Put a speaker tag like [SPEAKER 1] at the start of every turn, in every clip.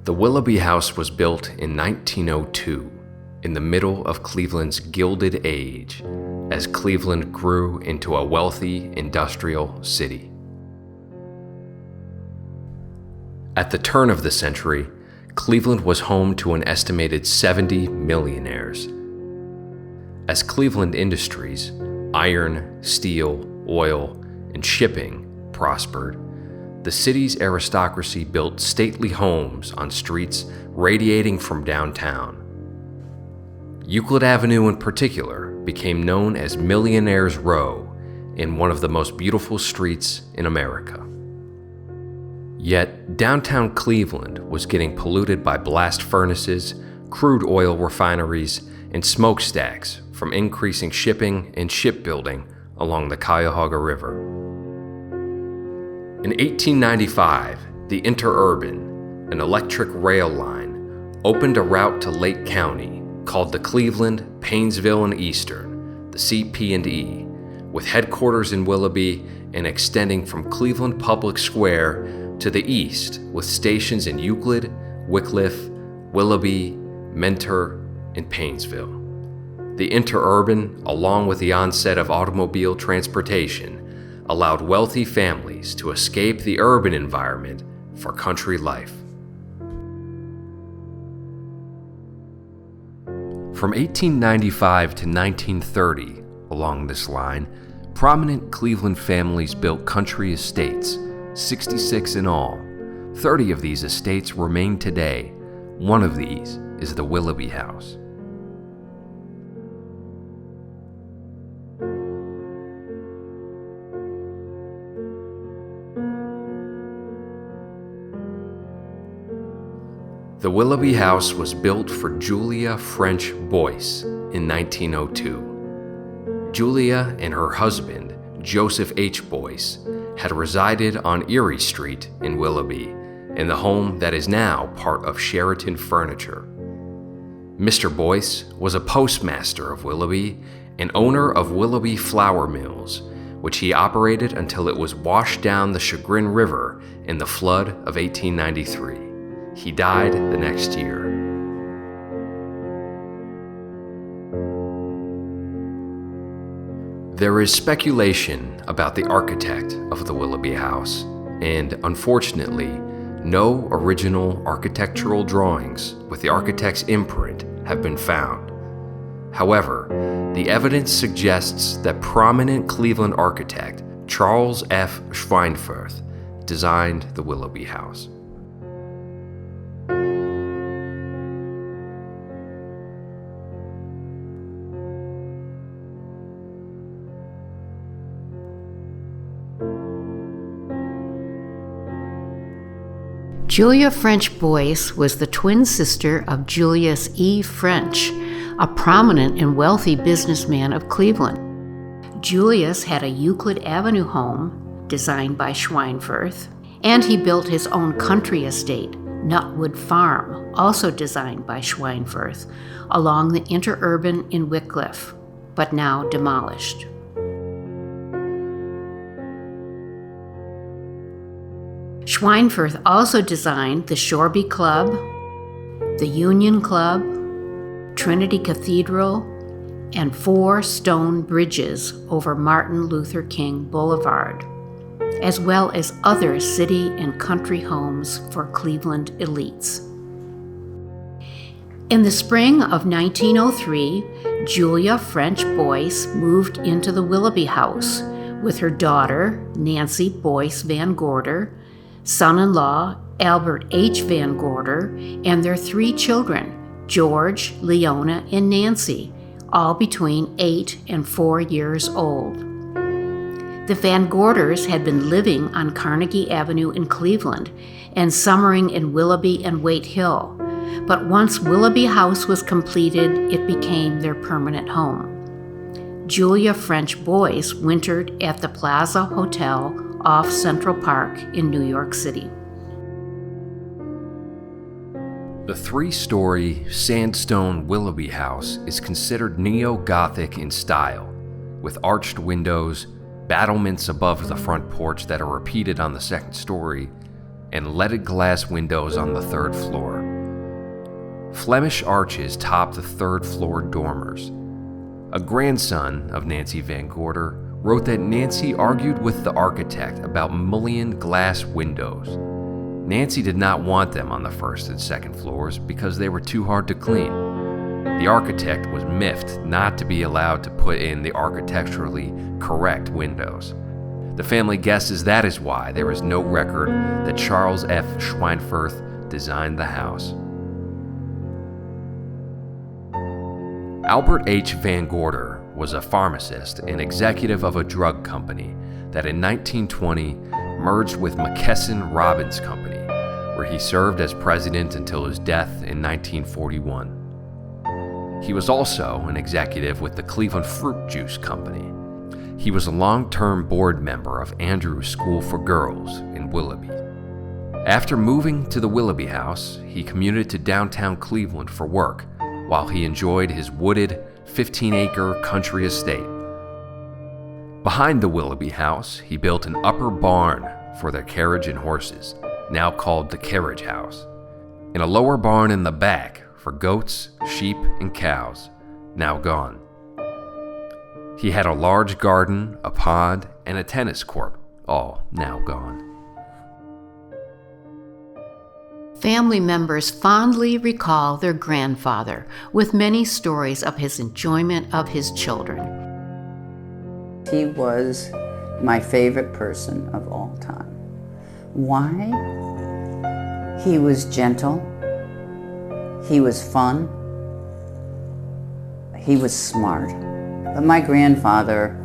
[SPEAKER 1] The Willoughby House was built in 1902, in the middle of Cleveland's Gilded Age, as Cleveland grew into a wealthy industrial city. At the turn of the century, Cleveland was home to an estimated 70 millionaires. As Cleveland industries, iron, steel, oil, and shipping prospered, the city's aristocracy built stately homes on streets radiating from downtown. Euclid Avenue in particular became known as Millionaire's Row, in one of the most beautiful streets in America. Yet, downtown Cleveland was getting polluted by blast furnaces, crude oil refineries, and smokestacks from increasing shipping and shipbuilding along the Cuyahoga River. In 1895, the Interurban, an electric rail line, opened a route to Lake County called the Cleveland, Painesville, and Eastern, the CP&E, with headquarters in Willoughby and extending from Cleveland Public Square to the east with stations in Euclid, Wickliffe, Willoughby, Mentor, and Painesville. The Interurban, along with the onset of automobile transportation, allowed wealthy families to escape the urban environment for country life. From 1895 to 1930, along this line, prominent Cleveland families built country estates, 66 in all. 30 of these estates remain today. One of these is the Willoughby House. The Willoughby House was built for Julia French Boyce in 1902. Julia and her husband, Joseph H. Boyce, had resided on Erie Street in Willoughby, in the home that is now part of Sheraton Furniture. Mr. Boyce was a postmaster of Willoughby and owner of Willoughby Flour Mills, which he operated until it was washed down the Chagrin River in the flood of 1893. He died the next year. There is speculation about the architect of the Willoughby House, and unfortunately, no original architectural drawings with the architect's imprint have been found. However, the evidence suggests that prominent Cleveland architect Charles F. Schweinfurth designed the Willoughby House.
[SPEAKER 2] Julia French Boyce was the twin sister of Julius E. French, a prominent and wealthy businessman of Cleveland. Julius had a Euclid Avenue home, designed by Schweinfurth, and he built his own country estate, Nutwood Farm, also designed by Schweinfurth, along the Interurban in Wickliffe, but now demolished. Schweinfurth also designed the Shoreby Club, the Union Club, Trinity Cathedral, and 4 stone bridges over Martin Luther King Boulevard, as well as other city and country homes for Cleveland elites. In the spring of 1903, Julia French Boyce moved into the Willoughby House with her daughter, Nancy Boyce Van Gorder, son-in-law Albert H. Van Gorder, and their 3 children, George, Leona, and Nancy, all between 8 and 4 years old. The Van Gorders had been living on Carnegie Avenue in Cleveland and summering in Willoughby and Waite Hill, but once Willoughby House was completed, it became their permanent home. Julia French Boyce wintered at the Plaza Hotel off Central Park in New York City.
[SPEAKER 1] The 3-story sandstone Willoughby House is considered neo-Gothic in style, with arched windows, battlements above the front porch that are repeated on the second story, and leaded glass windows on the third floor. Flemish arches topped the third-floor dormers. A grandson of Nancy Van Gorder wrote that Nancy argued with the architect about mullioned glass windows. Nancy did not want them on the first and second floors because they were too hard to clean. The architect was miffed not to be allowed to put in the architecturally correct windows. The family guesses that is why there is no record that Charles F. Schweinfurth designed the house. Albert H. Van Gorder was a pharmacist and executive of a drug company that in 1920 merged with McKesson Robbins Company, where he served as president until his death in 1941. He was also an executive with the Cleveland Fruit Juice Company. He was a long-term board member of Andrews School for Girls in Willoughby. After moving to the Willoughby house, he commuted to downtown Cleveland for work while he enjoyed his wooded 15-acre country estate. Behind the Willoughby house, he built an upper barn for their carriage and horses, now called the carriage house, and a lower barn in the back for goats, sheep, and cows, now gone. He had a large garden, a pond, and a tennis court, all now gone.
[SPEAKER 2] Family members fondly recall their grandfather with many stories of his enjoyment of his children.
[SPEAKER 3] He was my favorite person of all time. Why? He was gentle. He was fun. He was smart. But my grandfather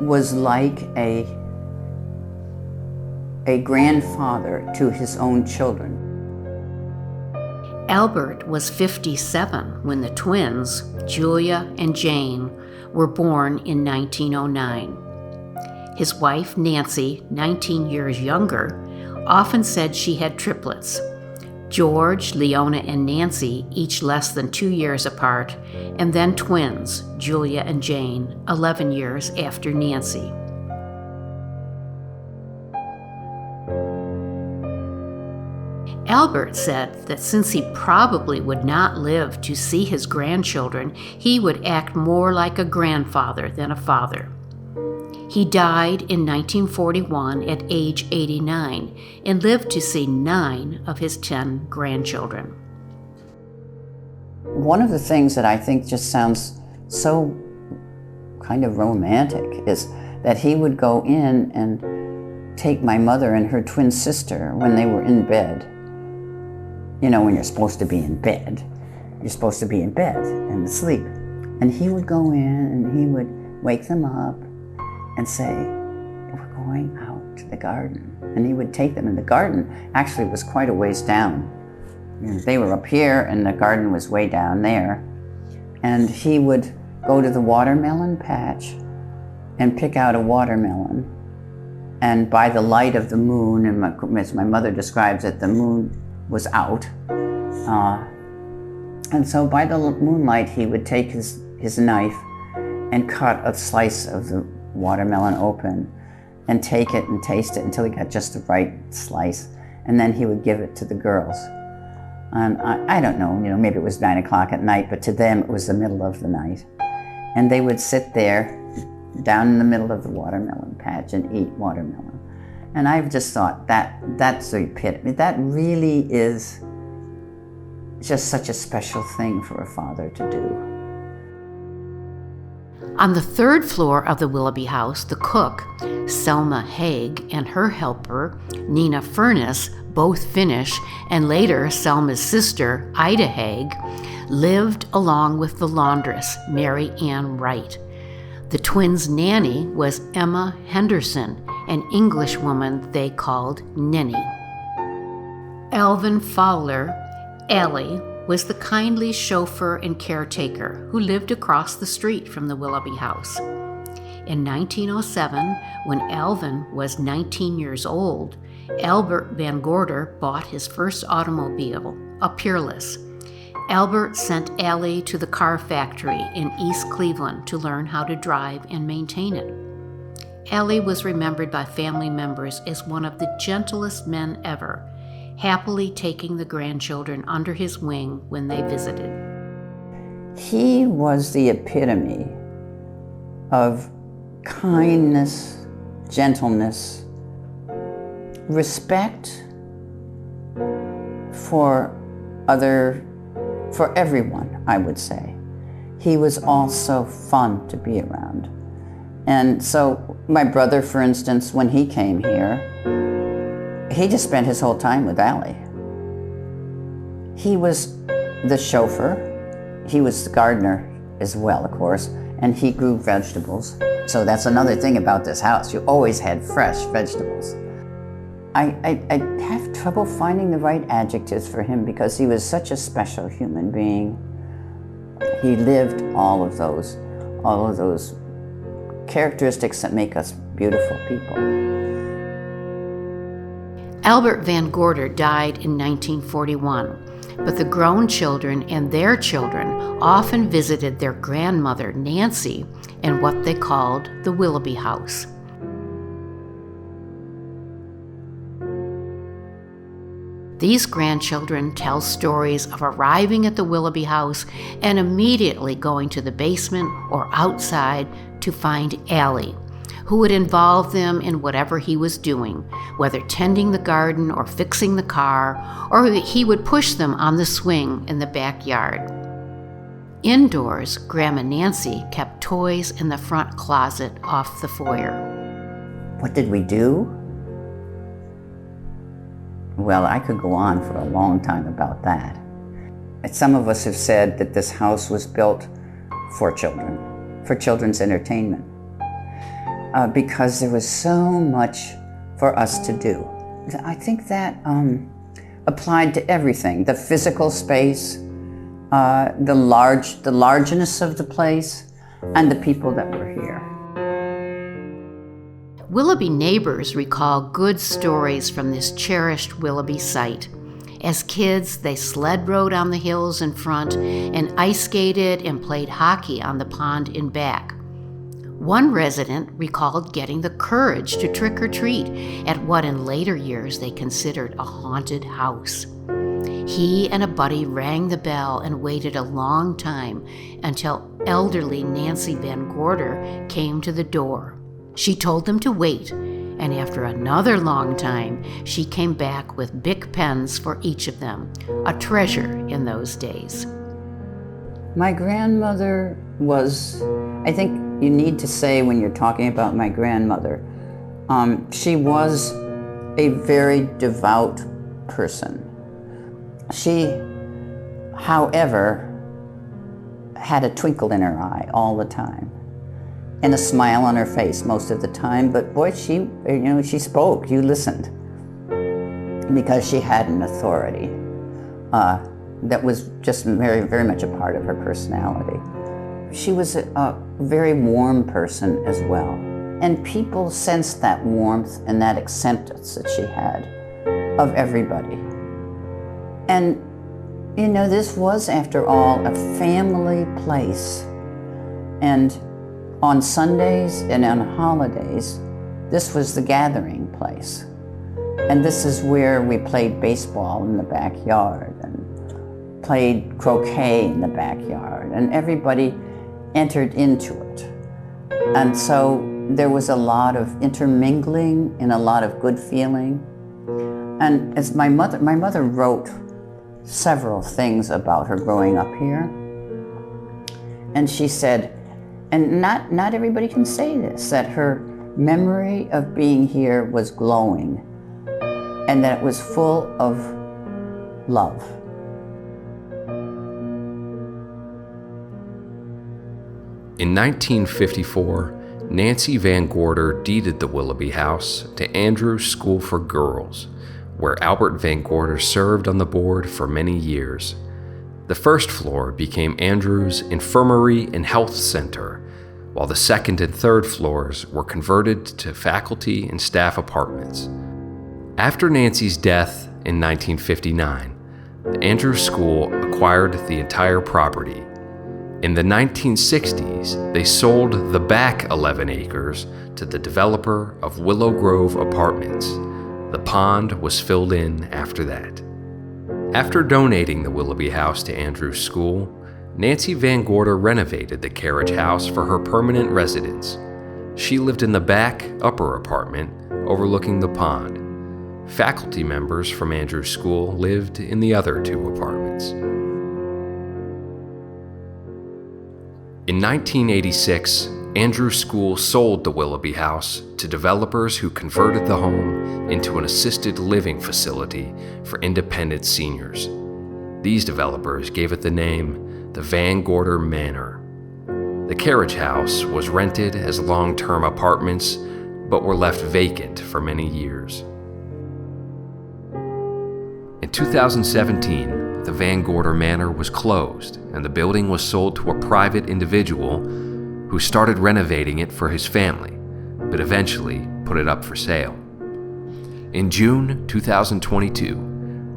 [SPEAKER 3] was like a grandfather to his own children.
[SPEAKER 2] Albert was 57 when the twins, Julia and Jane, were born in 1909. His wife, Nancy, 19 years younger, often said she had triplets. George, Leona, and Nancy, each less than 2 years apart, and then twins, Julia and Jane, 11 years after Nancy. Albert said that since he probably would not live to see his grandchildren, he would act more like a grandfather than a father. He died in 1941 at age 89 and lived to see 9 of his 10 grandchildren.
[SPEAKER 3] One of the things that I think just sounds so kind of romantic is that he would go in and take my mother and her twin sister when they were in bed. You know, when you're supposed to be in bed, you're supposed to be in bed and asleep. And he would go in and he would wake them up and say, "We're going out to the garden." And he would take them, and the garden actually was quite a ways down. You know, they were up here and the garden was way down there. And he would go to the watermelon patch and pick out a watermelon. And by the light of the moon, and as my mother describes it, the moon was out. And so by the moonlight, he would take his knife and cut a slice of the watermelon open and take it and taste it until he got just the right slice. And then he would give it to the girls. And I don't know, maybe it was 9 o'clock at night, but to them it was the middle of the night. And they would sit there down in the middle of the watermelon patch and eat watermelon. And I've just thought that's the epitome. That really is just such a special thing for a father to do.
[SPEAKER 2] On the third floor of the Willoughby house, the cook, Selma Haig, and her helper, Nina Furness, both Finnish, and later Selma's sister, Ida Haig, lived along with the laundress, Mary Ann Wright. The twins' nanny was Emma Henderson, an Englishwoman they called Nenny. Alvin Fowler, Allie, was the kindly chauffeur and caretaker who lived across the street from the Willoughby house. In 1907, when Alvin was 19 years old, Albert Van Gorder bought his first automobile, a Peerless. Albert sent Allie to the car factory in East Cleveland to learn how to drive and maintain it. Allie was remembered by family members as one of the gentlest men ever, happily taking the grandchildren under his wing when they visited.
[SPEAKER 3] He was the epitome of kindness, gentleness, respect for everyone, I would say. He was also fun to be around. And so my brother, for instance, when he came here, he just spent his whole time with Allie. He was the chauffeur. He was the gardener as well, of course, and he grew vegetables. So that's another thing about this house. You always had fresh vegetables. I have trouble finding the right adjectives for him because he was such a special human being. He lived all of those characteristics that make us beautiful people.
[SPEAKER 2] Albert Van Gorder died in 1941, but the grown children and their children often visited their grandmother, Nancy, in what they called the Willoughby house. These grandchildren tell stories of arriving at the Willoughby house and immediately going to the basement or outside to find Allie, who would involve them in whatever he was doing, whether tending the garden or fixing the car, or he would push them on the swing in the backyard. Indoors, Grandma Nancy kept toys in the front closet off the foyer.
[SPEAKER 3] What did we do? Well, I could go on for a long time about that. Some of us have said that this house was built for children, for children's entertainment, because there was so much for us to do. I think that applied to everything, the physical space, the largeness of the place, and the people that were here.
[SPEAKER 2] Willoughby neighbors recall good stories from this cherished Willoughby site. As kids, they sled rode on the hills in front and ice skated and played hockey on the pond in back. One resident recalled getting the courage to trick or treat at what in later years they considered a haunted house. He and a buddy rang the bell and waited a long time until elderly Nancy Van Gorder came to the door. She told them to wait, and after another long time, she came back with Bic pens for each of them, a treasure in those days.
[SPEAKER 3] My grandmother was, I think you need to say when you're talking about my grandmother, she was a very devout person. She, however, had a twinkle in her eye all the time and a smile on her face most of the time, but boy, she spoke, you listened, because she had an authority that was just very, very much a part of her personality. She was a very warm person as well, and people sensed that warmth and that acceptance that she had of everybody. And this was, after all, a family place, and on Sundays and on holidays, this was the gathering place. And this is where we played baseball in the backyard and played croquet in the backyard, and everybody entered into it. And so there was a lot of intermingling and a lot of good feeling. And as my mother wrote several things about her growing up here. And she said, and not everybody can say this, that her memory of being here was glowing and that it was full of love.
[SPEAKER 1] In 1954, Nancy Van Gorder deeded the Willoughby house to Andrews School for Girls, where Albert Van Gorder served on the board for many years. The first floor became Andrews' Infirmary and Health Center, while the second and third floors were converted to faculty and staff apartments. After Nancy's death in 1959, the Andrews School acquired the entire property. In the 1960s, they sold the back 11 acres to the developer of Willow Grove Apartments. The pond was filled in after that. After donating the Willoughby house to Andrew's school, Nancy Van Gorder renovated the carriage house for her permanent residence. She lived in the back upper apartment overlooking the pond. Faculty members from Andrew's school lived in the other 2 apartments. In 1986, Andrew's school sold the Willoughby house to developers who converted the home into an assisted living facility for independent seniors. These developers gave it the name the Van Gorder Manor. The carriage house was rented as long-term apartments, but were left vacant for many years. In 2017, the Van Gorder Manor was closed, and the building was sold to a private individual who started renovating it for his family, but eventually put it up for sale. In June 2022,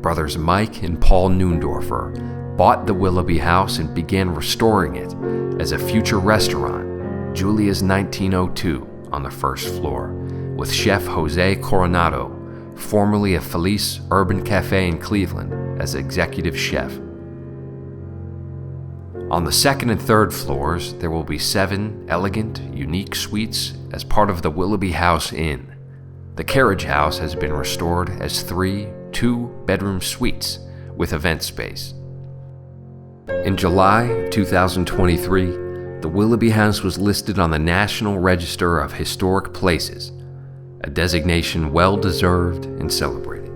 [SPEAKER 1] brothers Mike and Paul Neundorfer bought the Willoughby house and began restoring it as a future restaurant, Julia's 1902, on the first floor, with chef Jose Coronado, formerly of Felice Urban Cafe in Cleveland, as executive chef. On the second and third floors, there will be 7 elegant, unique suites as part of the Willoughby House Inn. The carriage house has been restored as 3 2-bedroom suites with event space. In July 2023, the Willoughby House was listed on the National Register of Historic Places, a designation well-deserved and celebrated.